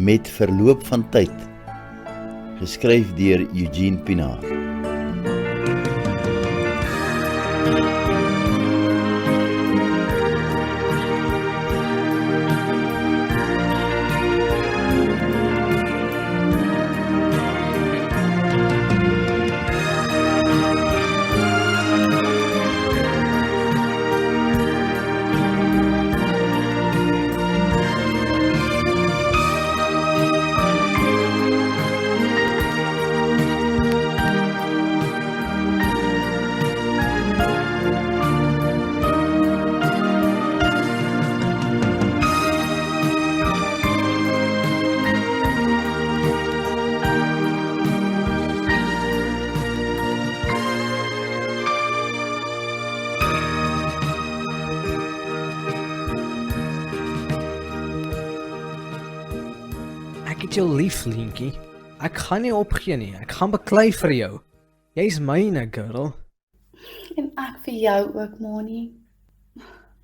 Met verloop van tyd, geskryf deur Eugene Pinaar. Ek het jou lief, Lientjie. Ek gaan nie opgee nie. Ek gaan beklei vir jou. Jy's myne, girl. En ek vir jou ook, Moni.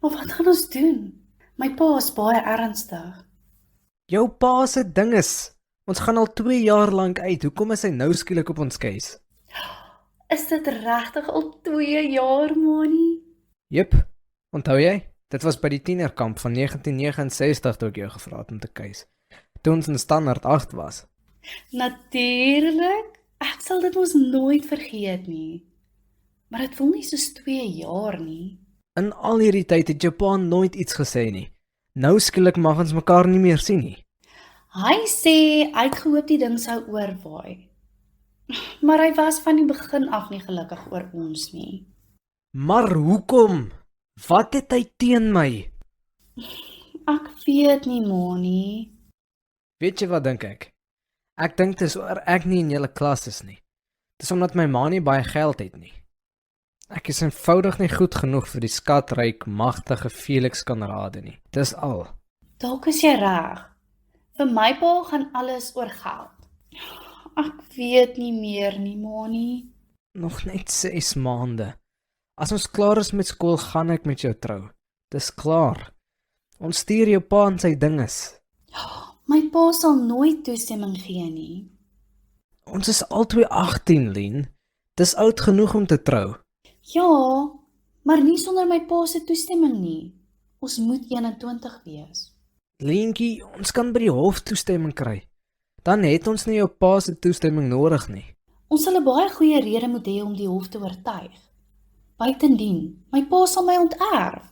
Maar wat gaan ons doen? My pa is baie ernstig. Jou pa se ding is, ons gaan al 2 jaar lank uit. Hoekom is hy nou skielik op ons case? Is dit regtig al 2 jaar, Moni? Jep, onthou jy? Dit was by die tienerkamp van 1969 toe ek jou gevra het om te keis. Toe ons in standaard 8 was. Natuurlik. Ek sal dit mos nooit vergeet nie. Maar dit voel nie soos 2 jaar nie. In al hierdie tyd het jou pa nooit iets gesê nie. Nou skielik mag ons mekaar nie meer sien nie. Hy sê hy het gehoop die ding sou oorwaai. Maar hy was van die begin af nie gelukkig oor ons nie. Maar hoekom? Wat het hy teen my? Ek weet nie, Moni. Weet jy wat dink ek? Ek dink dis oor ek nie in julle klas is nie. Dis omdat my ma nie baie geld het nie. Ek is eenvoudig nie goed genoeg vir die skatryk, magtige Felix Konrade nie. Dis al. Dalk is jy reg. Vir my pa gaan alles oor geld. Ek weet nie meer nie, Moni. Nog net 6 maande. As ons klaar is met skool, gaan ek met jou trou. Dis klaar. Ons stuur jou pa en sy dinges. My pa sal nooit toestemming gee nie. Ons is albei 18, Lien. Dis oud genoeg om te trou. Ja, maar nie sonder my pa se toestemming nie. Ons moet 21 wees. Lientjie, ons kan by die hof toestemming kry. Dan het ons nie jou pa se toestemming nodig nie. Ons sal 'n baie goeie rede moet hê om die hof te oortuig. Buitendien, my pa sal my onterf.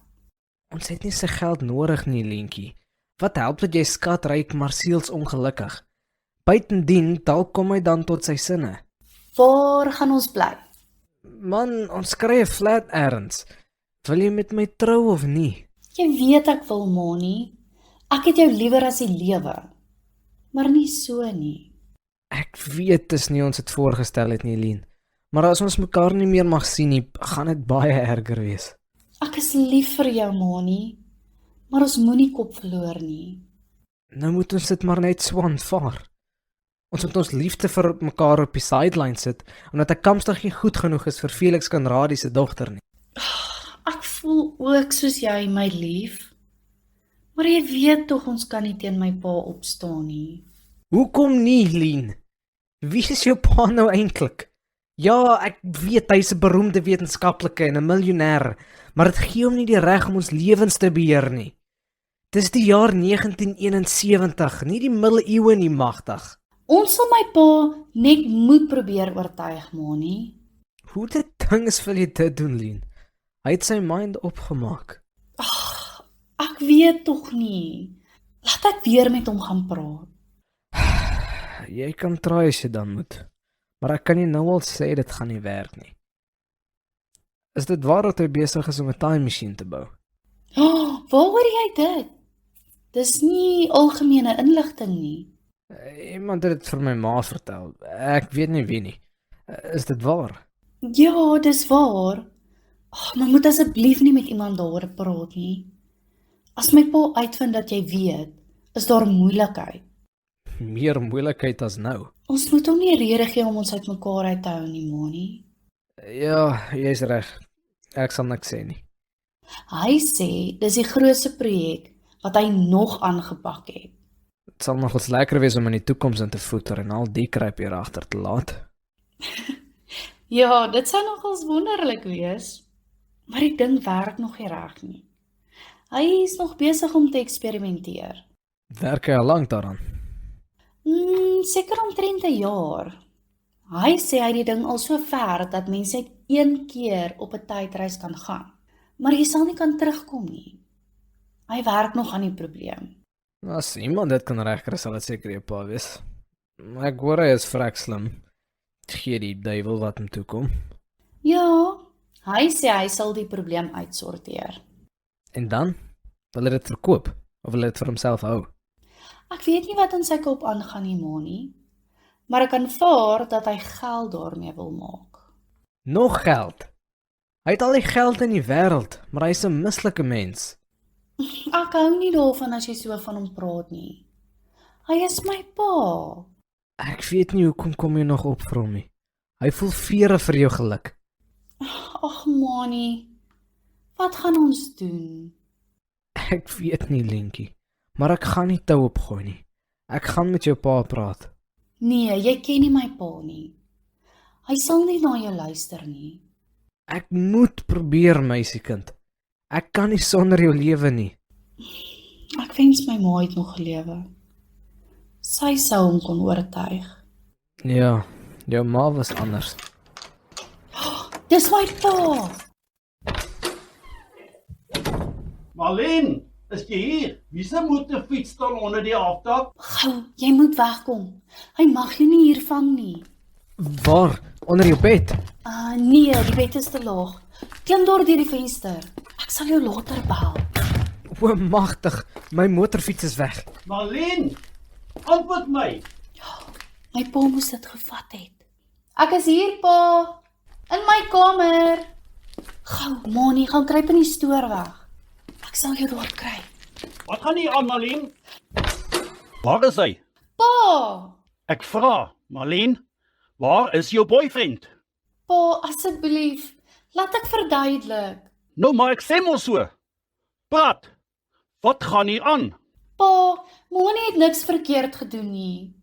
Ons het nie sy geld nodig nie, Lientjie. Wat help dat jy skatryk maar siels ongelukkig? Buitendien, dalk kom hy dan tot sy sinne. Waar gaan ons bly? Man, ons kry 'n flat ergens. Wil jy met my trou of nie? Jy weet ek wil, Moni. Ek het jou liewer as die lewe. Maar nie so nie. Ek weet dis nie ons het voorgestel het nie, Lien. Maar as ons mekaar nie meer mag sien nie, gaan dit baie erger wees. Ek is lief vir jou, Moni. Maar ons moenie kop verloor nie. Nou moet ons dit maar net so aanvaar. Ons moet ons liefde vir mekaar op die sideline sit, omdat ek kamstig nie goed genoeg is vir Felix Konradi se dogter nie. Ek voel ook soos jy, my lief. Maar jy weet tog ons kan nie teen my pa opstaan nie. Hoekom nie, Lien? Wie is jou pa nou eintlik? Ja, ek weet hy's 'n beroemde wetenskaplike en 'n miljonair, maar dit gee hom nie die reg om ons lewens te beheer nie. Dis die jaar 1971, nie die middeleeue nie, magtig. Ons sal my pa net moet probeer oortuig, Moni. Hoe dit ding is wil jy dit doen, Lien? Hy het sy mind opgemaak. Ek weet tog nie. Laat ek weer met hom gaan praat. Jy kan try as jy dan moet, maar ek kan nie nou al sê dit gaan nie werk nie. Is dit waar dat hy besig is om 'n time machine te bou? Waar hoor jy dit? Dis nie algemene inligting nie. Iemand het dit vir my ma vertel. Ek weet nie wie nie. Is dit waar? Ja, dis waar. Maar moet asseblief nie met iemand daaroor praat nie. As my pa uitvind dat jy weet, is daar moeilikheid. Meer moeilikheid as nou. Ons moet hom nie rede gee om ons uitmekaar uit te hou nie, Moni. Ja, jy's reg. Ek sal niks sê nie. Hy sê dis die grootste projek wat hy nog aangepak het. Dit sal nogals lekker wees om in die toekoms in te voeter en al die kruip hier agter te laat. Ja, dit sou nogals wonderlik wees. Maar die ding werk nog nie reg nie. Hy is nog besig om te eksperimenteer. Werk hy al lank daaraan? Seker omtrent 'n jaar. Hy sê hy het die ding al so ver dat mense net een keer op 'n tydreis kan gaan. Maar jy sal nie kan terugkom nie. Hy werk nog aan die probleem. As iemand dit kan regkry, sal dit seker jou pa wees. Ek hoor hy is vrek slim. Gee die duiwel wat hom toekom. Ja, hy sê hy sal die probleem uitsorteer. En dan? Wil hy dit verkoop? Of wil hy dit vir homself hou? Ek weet nie wat in sy kop aangaan nie, Moni. Maar ek aanvaar dat hy geld daarmee wil maak. Nog geld? Hy het al die geld in die wêreld, maar hy is 'n mislike mens. Ek hou nie daarvan as jy so van hom praat nie. Hy is my pa. Ek weet nie hoekom kom jy nog op vir hom nie. Hy voel vere vir jou geluk. Ag, Moni. Wat gaan ons doen? Ek weet nie, Lentjie, maar ek gaan nie tou opgooi nie. Ek gaan met jou pa praat. Nee, jy ken nie my pa nie. Hy sal nie na jou luister nie. Ek moet probeer, meisiekind. Ek kan nie sonder jou lewe nie. Ek wens my ma het nog gelewe. Sy sou hom kon oortuig. Ja, jou ma was anders. Dis my pa. Marlene, is jy hier? Wie se motorfiets staan onder die afdak? Gou, jy moet wegkom. Hy mag jou nie hier vang nie. Waar? Onder jou bed? Nee, die bed is te laag. Klim deur die venster. Ek sal jou later bel. O, magtig, my motorfiets is weg. Marlene, antwoord my. My pa moes dit gevat het. Ek is hier, pa. In my kamer. Gou, Moni, gaan kruip in die stoor weg. Ek sal jou daar kry. Wat gaan hier aan, Marlene? Waar is hy? Pa! Ek vra, Marlene, waar is jou boyfriend? Pa, asseblief, laat ek verduidelik. Nou, maar ek sê mos so. Praat. Wat gaan hier aan? Pa, Moni het niks verkeerd gedoen nie.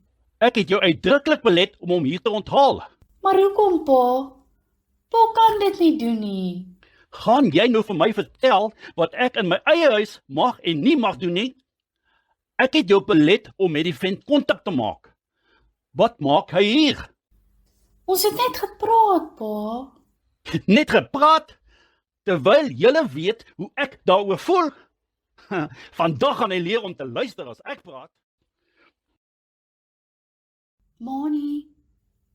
Ek het jou uitdruklik belet om hom hier te onthaal. Maar hoekom, pa? Pa kan dit nie doen nie. Gaan jy nou vir my vertel wat ek in my eie huis mag en nie mag doen nie? Ek het jou belet om met die vent kontak te maak. Wat maak hy hier? Ons het net gepraat, pa. Net gepraat, terwyl julle weet hoe ek daaroor voel. Vandag gaan hy leer om te luister as ek praat. Moni,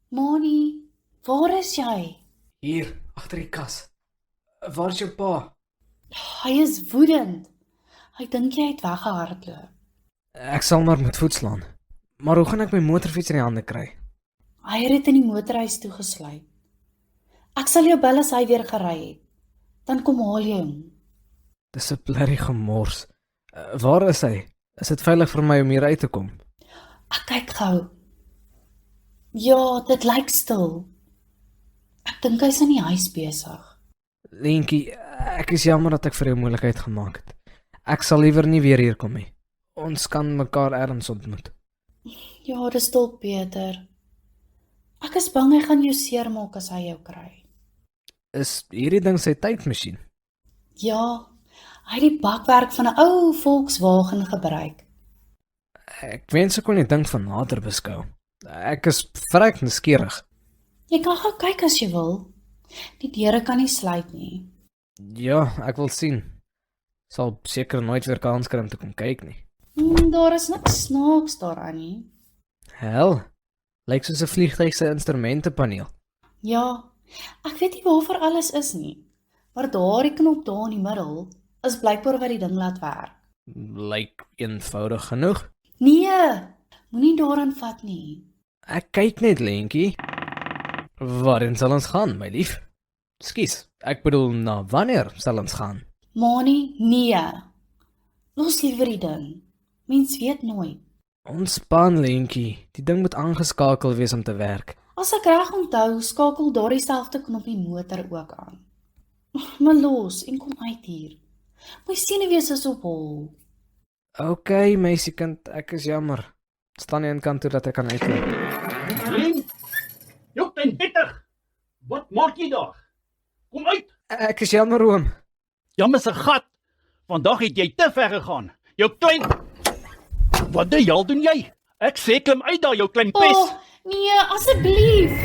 Moni, waar is jy? Hier, agter die kas. Waar is jou pa? Hy is woedend. Hy dink jy het weggehardloop. Ek sal maar met voet slaan. Maar hoe gaan ek my motorfiets in die hande kry? Hy het dit in die motorhuis toegesluit. Ek sal jou bel as hy weer gery het. Dan kom haal jy hom. Dis 'n blerrie gemors. Waar is hy? Is dit veilig vir my om hier uit te kom? Ek kyk gou. Ja, dit lyk stil. Ek dink hy's in die huis besig. Lentjie, ek is jammer dat ek vir jou moeilikheid gemaak het. Ek sal liewer nie weer hier kom nie. Ons kan mekaar ergens ontmoet. Ja, dis dalk beter. Ek is bang hy gaan jou seermaak as hy jou kry. Is hierdie ding sy tydmasjien? Ja, hy het die bakwerk van 'n ou Volkswagen gebruik. Ek wens ek kon die ding van nader beskou. Ek is vrek nuuskierig. Jy kan gou kyk as jy wil. Die deure kan nie sluit nie. Ja, ek wil sien. Sal seker nooit weer kans kry om te kom kyk nie. Daar is niks snaaks daaraan nie. Hel, lyk soos 'n vliegtuig se instrumentepaneel. Ja, ek weet nie waarvoor alles is nie. Maar daardie knop daar in die middel is blykbaar wat die ding laat werk. Lyk eenvoudig genoeg. Nee, moenie daaraan vat nie. Ek kyk net, Lentjie. Waarheen sal ons gaan, my lief? Skus, ek bedoel, na wanneer sal ons gaan? Moni, nee. Los liewer die ding. Mens weet nooit. Ontspan, Lentjie. Die ding moet aangeskakel wees om te werk. As ek reg onthou, skakel daardie selfde knop die motor ook aan. Maar los en kom uit hier. My senuwees is op hol. Okay, meisiekind, ek is jammer. Staan nie in kant toe dat ek kan uitloop. Lien, jou klein bitter. Wat maak jy daar? Kom uit. Ek is jammer, oom. Jammer se gat. Vandag het jy te ver gegaan. Jou klein. Wat die hel doen jy? Ek sê klim uit daar, jou klein pes. Pa, nee, asseblief.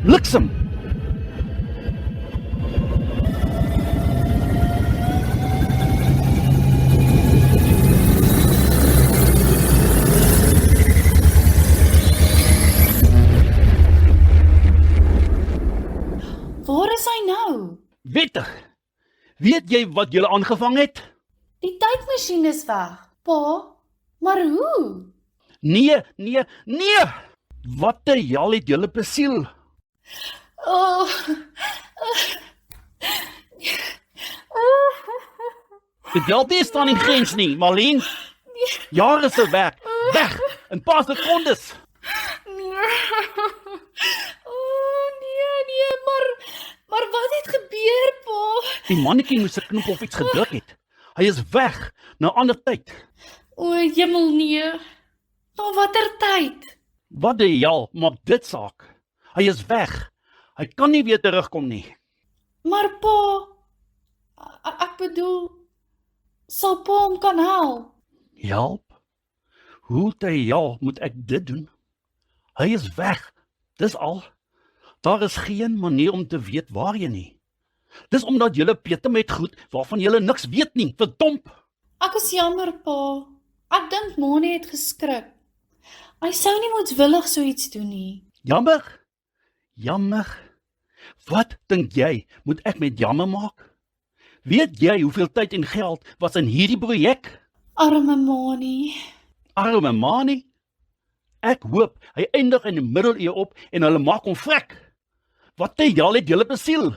Bliksem. Waar is hy nou? Wettig. Weet jy wat julle aangevang het? Die tydmasjien is weg. Pa, maar hoe? Nee. Wat die hel het julle besiel? Oh. Dit geld nie staan in grens nie, Marlene. Jare se werk, weg, in paar sekondes. Nee. Oh, nee, maar wat het gebeur, pa? Die mannetjie moes 'n knop of iets gedruk het. Hy is weg, na 'n ander tyd. O, hemel nee. Na watter tyd? Wat die hel maak dit saak? Hy is weg. Hy kan nie weer terugkom nie. Maar pa, ek bedoel, sal pa hom kan help? Help? Hoe die hel moet ek dit doen? Hy is weg, dis al. Daar is geen manier om te weet waar jy nie. Dis omdat julle peter met goed waarvan julle niks weet nie, verdomp. Ek is jammer, pa. Ek dink Moni het geskrik. Hy sou nie moetswillig so iets doen nie. Jammer. Wat dink jy, moet ek met jammer maak? Weet jy hoeveel tyd en geld was in hierdie projek? Arme Moni. Arme Mani. Ek hoop hy eindig in die middeleeu op en hulle maak hom vrek. Wat die hel het julle besiel?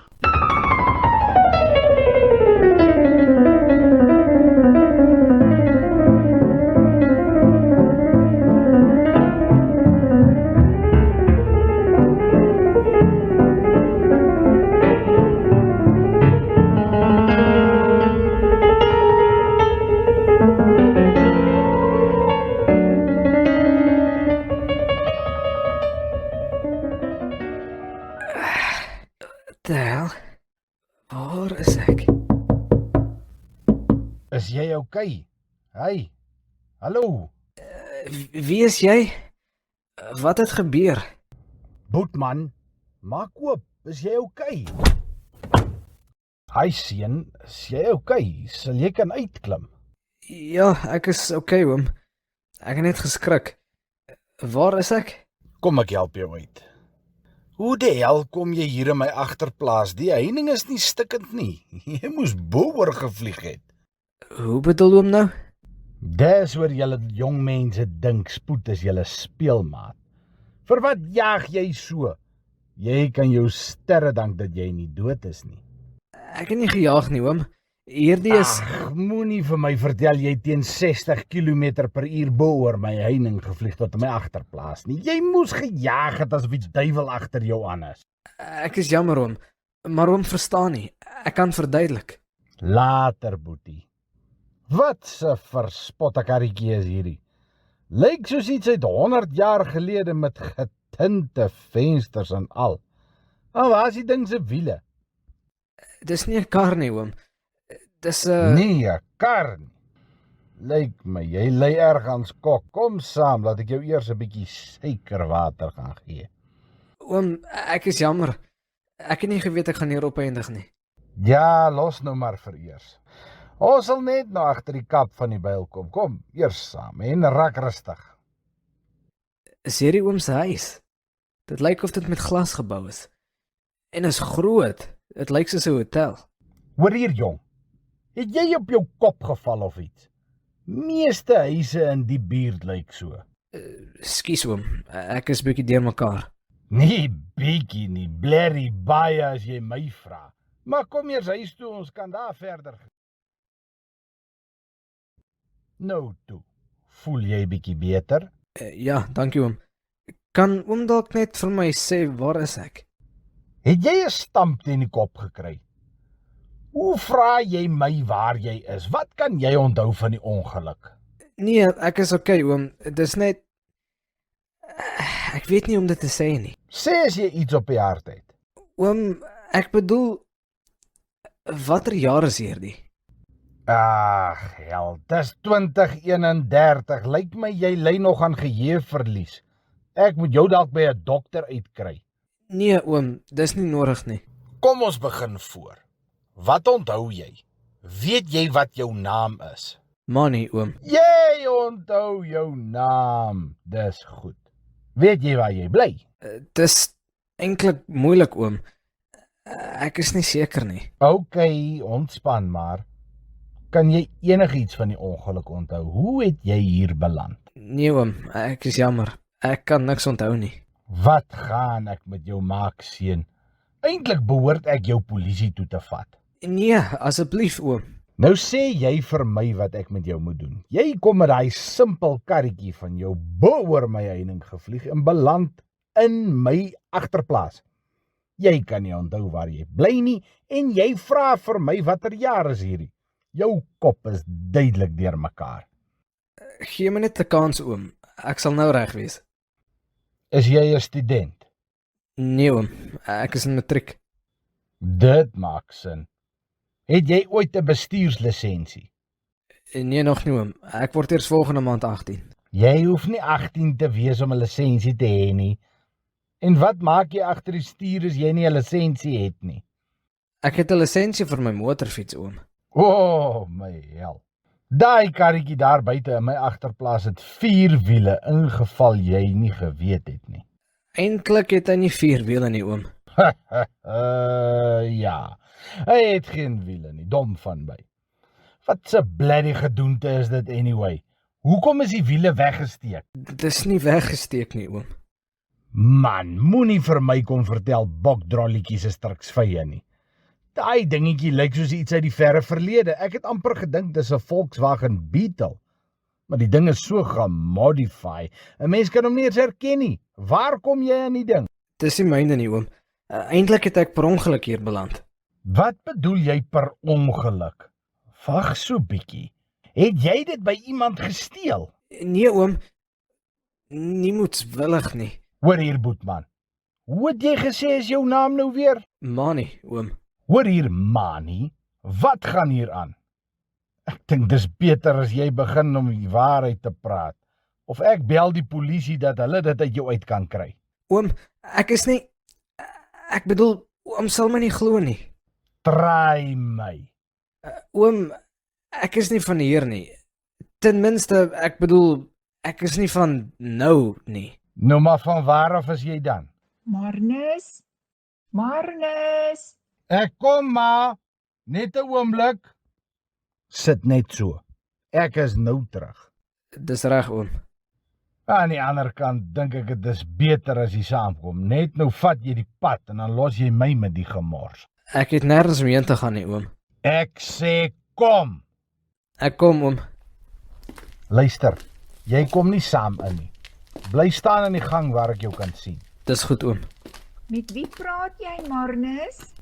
Tel, waar is ek? Is jy okay? Hey, hallo, Wie is jy? Wat het gebeur? Boetman, maak oop, is jy okay? Hi seun, is jy okay? Sal jy kan uitklim? Ja, ek is okay, oom. Ek het net geskrik. Waar is ek? Kom ek help jou uit. Hoe die hel kom jy hier in my agterplaas? Die heining is nie stikkend nie. Jy moes bo-oor gevlieg het. Hoe bedoel oom nou? Dis oor julle jong mense dink spoed is julle speelmaat. Vir wat jaag jy so? Jy kan jou sterre dank dat jy nie dood is nie. Ek het nie gejaag nie, oom. Hierdie is... Ag, moenie vir my vertel jy teen 60 km/h bo-oor my heining gevlieg tot in my agterplaas nie. Jy moes gejaag het asof die duiwel agter jou aan is. Ek is jammer, oom. Maar oom verstaan nie. Ek kan verduidelik. Later, boetie. Wat 'n verspotte karretjie is hierdie. Lyk soos iets uit 100 jaar gelede met getinte vensters en al. En waar is die ding se wiele? Dis nie 'n kar nie, oom. Dis 'n... Nee, 'n kar nie. Lyk my, jy lê ergens kok. Kom saam, laat ek jou eers 'n bietjie suikerwater gaan gee. Oom, ek is jammer. Ek het nie geweet ek gaan hier opeindig nie. Ja, los nou maar vir eers. Ons sal net nou agter die kap van die byl kom. Kom, eers saam en rak rustig. Is hierdie oom se huis? Dit lyk of dit met glas gebou is. En is groot. Dit lyk soos 'n hotel. Hoor hier, jong. Het jy op jou kop geval of iets? Meeste huise in die buurt lyk so. Skus oom, ek is bietjie deurmekaar. Nee, bietjie nie. Blerry baie as jy my vra. Maar kom eers huis toe, ons kan daar verder. Nou toe. Voel jy bietjie beter? Ja, dankie oom. Kan oom dalk net vir my sê waar is ek? Het jy 'n stamp teen die kop gekry? Hoe vra jy my waar jy is? Wat kan jy onthou van die ongeluk? Nee, ek is okay, oom. Dis net ek weet nie om dit te sê nie. Sê as jy iets op die hart het. Oom, ek bedoel watter jaar is hierdie? Ag, hel, dis 2031. Lyk my jy ly nog aan geheueverlies. Ek moet jou dalk by 'n dokter uitkry. Nee, oom, dis nie nodig nie. Kom ons begin voor. Wat onthou jy? Weet jy wat jou naam is? Manny, oom. Jy onthou jou naam. Dis goed. Weet jy waar jy bly? Dis eintlik moeilik, oom. Ek is nie seker nie. OK, ontspan maar. Kan jy enigiets van die ongeluk onthou? Hoe het jy hier beland? Nee, oom, ek is jammer. Ek kan niks onthou nie. Wat gaan ek met jou maak, seun? Eintlik behoort ek jou polisie toe te vat. Nee, asseblief, oom. Nou sê jy vir my wat ek met jou moet doen. Jy kom met daai simpel karretjie van jou bo oor my heining gevlieg en beland in my agterplaas. Jy kan nie onthou waar jy bly nie en jy vra vir my watter jaar is hierdie. Jou kop is duidelik deurmekaar. Gee my net 'n kans, oom. Ek sal nou reg wees. Is jy 'n student? Nee, oom. Ek is in matriek. Dit maak sin. Het jy ooit 'n bestuurslisensie? Nee, nog nie, oom. Ek word eers volgende maand 18. Jy hoef nie 18 te wees om 'n lisensie te hê nie. En wat maak jy agter die stuur as jy nie 'n lisensie het nie? Ek het 'n lisensie vir my motorfiets, oom. O, my hel. Daai karretjie daar buite in my agterplaas het 4 wiele, ingeval jy nie geweet het nie. Eintlik het hy nie 4 wiele nie, oom. Ja. Hy het geen wiele nie, dom van my. Wat 'n bloody gedoente is dit anyway? Hoekom is die wiele weggesteek? Dis nie weggesteek nie, oom. Man, moenie vir my kom vertel bokdrolletjies is truksvye nie. Daai dingetjie lyk soos iets uit die verre verlede. Ek het amper gedink dis 'n Volkswagen Beetle. Maar die ding is so gemodify. 'n Mens kan hom nie eens herken nie. Waar kom jy aan die ding? Dis nie myne nie, oom. Eintlik het ek per ongeluk hier beland. Wat bedoel jy per ongeluk? Wag so bietjie. Het jy dit by iemand gesteel? Nee, oom. Nie moetswillig nie. Hoor hier, Boetman. Hoe het jy gesê is jou naam nou weer? Manny, oom. Hoor hier, Mani. Wat gaan hier aan? Ek dink dis beter as jy begin om die waarheid te praat. Of ek bel die polisie dat hulle dit uit jou uit kan kry. Oom, ek is nie... Ek bedoel, oom sal my nie glo nie. Try my. Oom, ek is nie van hier nie. Ten minste, ek bedoel, ek is nie van nou nie. Nou maar van waar af is jy dan? Marnus? Marnus? Ek kom maar. Net 'n oomblik. Sit net so. Ek is nou terug. Dis reg, oom. Aan die ander kant dink ek dit is beter as jy saamkom. Net nou vat jy die pad en dan los jy my met die gemors. Ek het nêrens om heen te gaan nie, oom. Ek sê kom. Ek kom, oom. Luister, jy kom nie saam in nie. Bly staan in die gang waar ek jou kan sien. Dis goed, oom. Met wie praat jy, Marnus?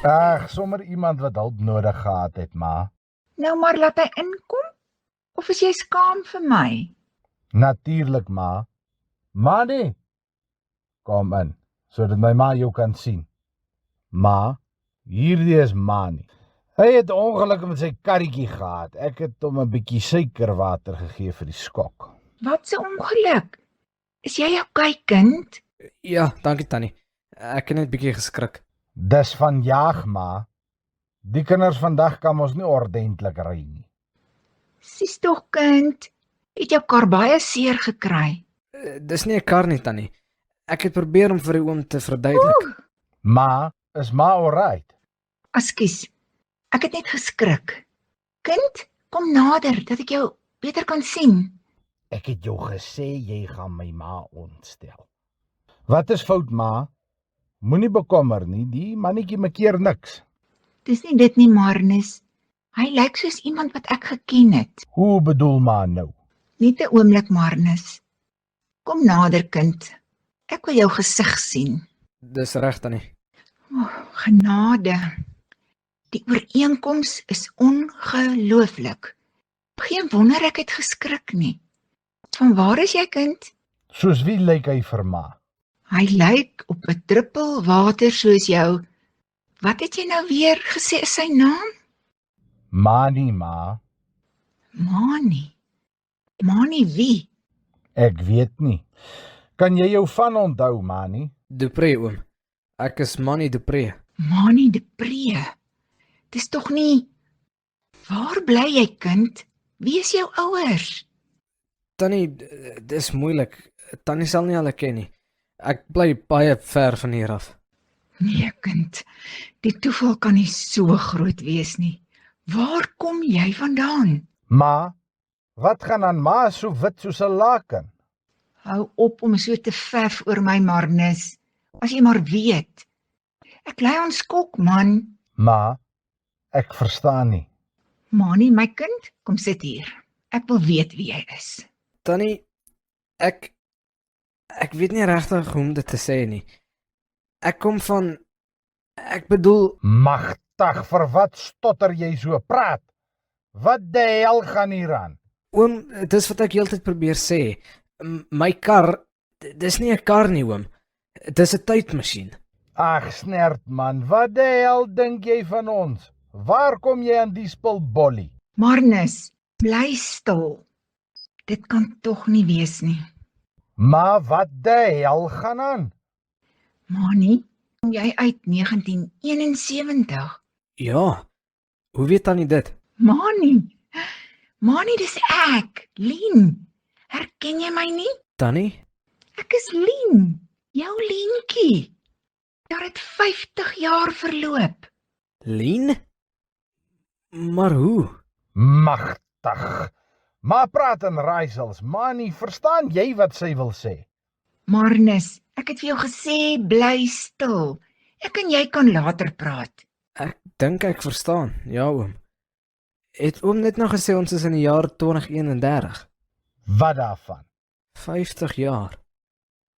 Ag, sommer iemand wat hulp nodig gehad het, ma. Nou maar laat hy inkom? Of is jy skaam vir my? Natuurlik, ma. Ma nee. Kom in, sodat my ma jou kan sien. Ma, hierdie is Mani. Hy het 'n ongeluk met sy karretjie gehad. Ek het hom 'n bietjie suikerwater gegee vir die skok. Wat 'n ongeluk. Is jy okay, kind? Ja, dankie tannie. Ek het net bietjie geskrik. Dis van jaag, ma. Die kinders vandag kan mos nie ordentlik ry nie. Sis tog, kind. Het jou kar baie seer gekry? Dis nie 'n kar nie, tannie. Ek het probeer om vir die oom te verduidelik. Ma, is ma alright? Ekskuus. Ek het net geskrik. Kind, kom nader dat ek jou beter kan sien. Ek het jou gesê jy gaan my ma ontstel. Wat is fout, ma? Moenie bekommer nie, die mannetjie maak niks. Dis nie dit nie, Marnus. Hy lyk soos iemand wat ek geken het. Hoe bedoel ma nou? Net 'n oomblik, Marnus. Kom nader, kind. Ek wil jou gesig sien. Dis reg, tannie. Genade. Die ooreenkoms is ongelooflik. Geen wonder ek het geskrik nie. Van waar is jy, kind? Soos wie lyk hy vir ma? Hy lyk op 'n druppel water soos jou. Wat het jy nou weer gesê is sy naam? Mani, ma. Mani. Mani wie? Ek weet nie. Kan jy jou van onthou, Mani? Dupree, oom. Ek is Manny Dupree. Mani de Pree. Dis tog nie. Waar bly jy, kind? Wie is jou ouers? Tannie, dis moeilik. Tannie sal nie hulle ken nie. Ek bly baie ver van hier af. Nee, kind. Die toeval kan nie so groot wees nie. Waar kom jy vandaan? Ma, wat gaan aan ma so wit soos 'n laken? Hou op om so te vef oor my, Marnus. As jy maar weet. Ek lei ons kok, man. Ma, ek verstaan nie. Mani, my kind, kom sit hier. Ek wil weet wie jy is. Tannie, ek weet nie regtig hoe om dit te sê nie. Ek kom van ek bedoel, Magtig, vir wat stotter jy so? Praat. Wat die hel gaan hier aan? oom, dis wat ek heeltyd probeer sê. My kar, dis nie 'n kar nie, oom. Dis 'n tydmasjien. Ag, snert man, wat die hel dink jy van ons? Waar kom jy aan die spul bollie? Marnus, bly stil. Dit kan tog nie wees nie. Ma, wat die hel gaan aan? Mani, kom jy uit 1971? Ja. Hoe weet tannie dit? Mani, dis ek, Lien. Herken jy my nie? Tannie? Ek is Lien, jou Lientjie. Daar het 50 jaar verloop. Lien? Maar hoe? Magtig. Ma praat in raaisels. Mani, verstaan jy wat sy wil sê? Marnus, ek het vir jou gesê, bly stil. Ek en jy kan later praat. Ek dink ek verstaan. Ja, oom. Het oom net nog gesê ons is in die jaar 2031? Wat daarvan? 50 jaar.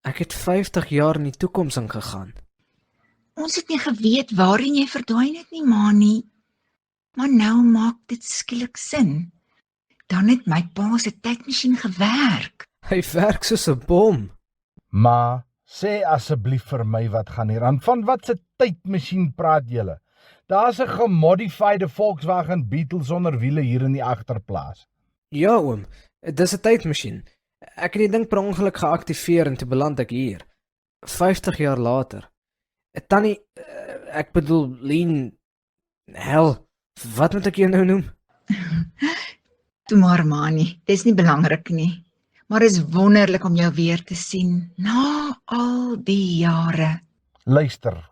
Ek het 50 jaar in die toekoms ingegaan. Ons het nie geweet waarheen jy verdwyn het nie, Mani. Maar nou maak dit skielik sin. Dan het my pa se tydmasjien gewerk. Hy werk soos 'n bom. Ma, sê asseblief vir my wat gaan hier aan. Van wat se tydmasjien praat julle? Daar's 'n gemodifiede Volkswagen Beetle sonder wiele hier in die agterplaas. Ja, oom. Dis 'n tydmasjien. Ek het die ding per ongeluk geaktiveer en toe beland ek hier. 50 jaar later. Tannie, ek bedoel Lien, hel, wat moet ek jou nou noem? Toe maar, Mani, dis nie belangrik nie. Maar is wonderlik om jou weer te sien na al die jare. Luister,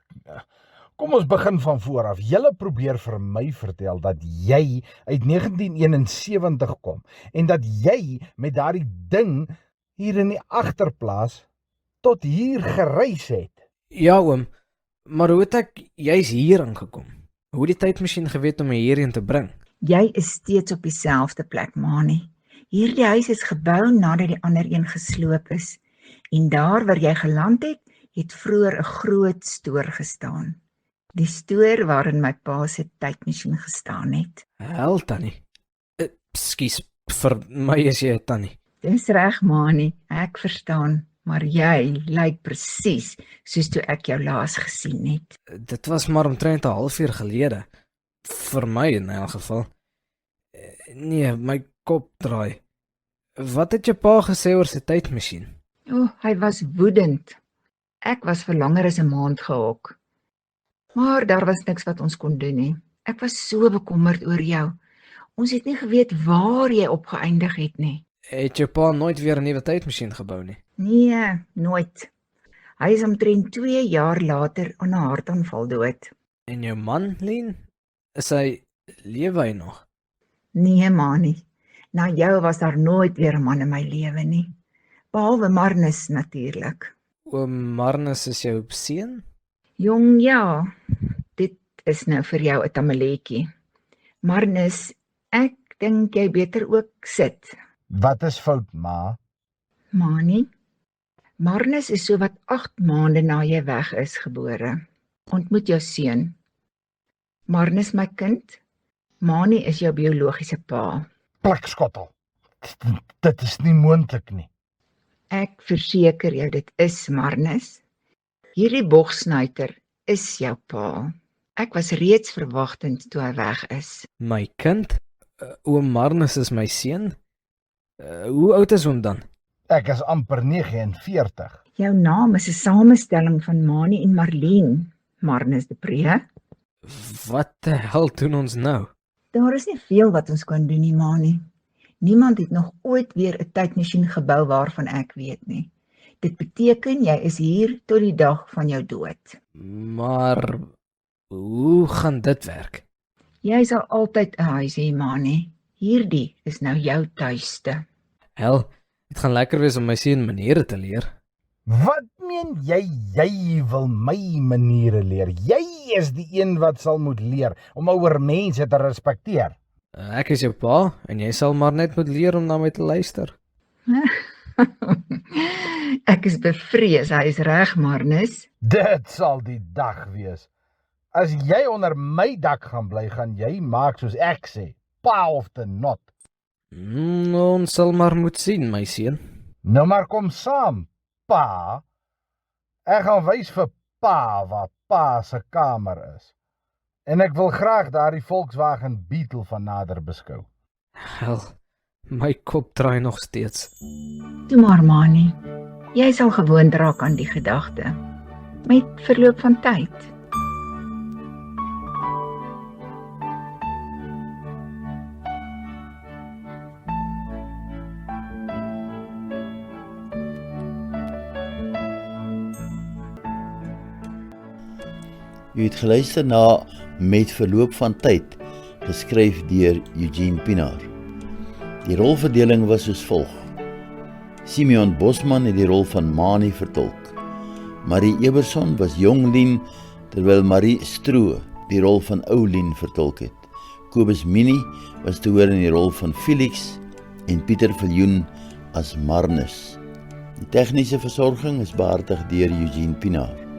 kom ons begin van voor af. Julle probeer vir my vertel dat jy uit 1971 kom en dat jy met daardie ding hier in die agterplaas tot hier gereis het. Ja, oom. Maar hoe het ek juis hier aangekom? Hoe het die tydmasjien geweet om my hierheen te bring? Jy is steeds op dieselfde plek, Mani. Hierdie huis is gebou nadat die ander een gesloop is. En daar waar jy geland het, het vroeër 'n groot stoor gestaan. Die stoor waarin my pa se tydmasjien gestaan het. Hel, tannie. Ekskuus, vir my is jy 'n tannie. Dis reg, Mani, ek verstaan, maar jy lyk presies soos toe ek jou laas gesien het. Dit was maar omtrent 'n halfuur gelede. Vir my in elk geval. Nee, my kop draai. Wat het jou pa gesê oor sy tydmasjien? Hy was woedend. Ek was vir langer as 'n maand gehok. Maar daar was niks wat ons kon doen nie. Ek was so bekommerd oor jou. Ons het nie geweet waar jy opgeëindig het nie. Het jou pa nooit weer 'n nuwe tydmasjien gebou nie? Nee, nooit. Hy is omtrent 2 jaar later aan 'n hartaanval dood. En jou man, Lien? Lewe hy nog? Nee, Mani. Na jou was daar nooit weer 'n man in my lewe nie. Behalwe Marnus natuurlik. Oom Marnus is jou seun? Jong, ja. Dit is nou vir jou 'n tamaletjie. Marnus, ek dink jy beter ook sit. Wat is fout, ma? Mani, Marnus is so wat 8 maande na jy weg is gebore. Ontmoet jou seun. Marnus, my kind, Mani is jou biologiese pa. Blikskottel. Dit is nie moontlik nie. Ek verseker jou dit is, Marnus. Hierdie bogsnuiter is jou pa. Ek was reeds verwagtend toe hy weg is. My kind, oom Marnus is my seun. Hoe oud is hom dan? Ek is amper 49. Jou naam is 'n samestelling van Mani en Marlene, Marnus de Pre. Wat die hel doen ons nou? Daar is nie veel wat ons kan doen nie, Mani. Niemand het nog ooit weer 'n tydmasjien gebou waarvan ek weet nie. Dit beteken jy is hier tot die dag van jou dood. Maar hoe gaan dit werk? Jy sal altyd 'n huis hê, Mani. Hierdie is nou jou tuiste. Hel, dit gaan lekker wees om my seun maniere te leer. Wat meen jy wil my maniere leer? Jy is die een wat sal moet leer om ouer mense te respekteer. Ek is jou pa en jy sal maar net moet leer om na my te luister. Ek is bevrees, hy is reg, Marnus. Dit sal die dag wees. As jy onder my dak gaan bly, gaan jy maak soos ek sê, pa of te not. Ons sal maar moet sien, my seun. Nou maar kom saam, pa. Ek gaan wys vir pa waar pa se kamer is. En ek wil graag daardie Volkswagen Beetle van nader beskou. Hel, my kop draai nog steeds. Toe maar, Mani. Jy sal gewoond raak aan die gedagte. Met verloop van tyd. U het geluister na Met verloop van tyd, geskryf deur Eugene Pinaar. Die rolverdeling was soos volg. Simeon Bosman het die rol van Mani vertolk. Marie Eberson was jong Lien, terwyl Marie Stroe die rol van ou Lien vertolk het. Kobus Mini was te hoor in die rol van Felix en Pieter Viljoen as Marnus. Die tegniese versorging is behartig deur Eugene Pinaar.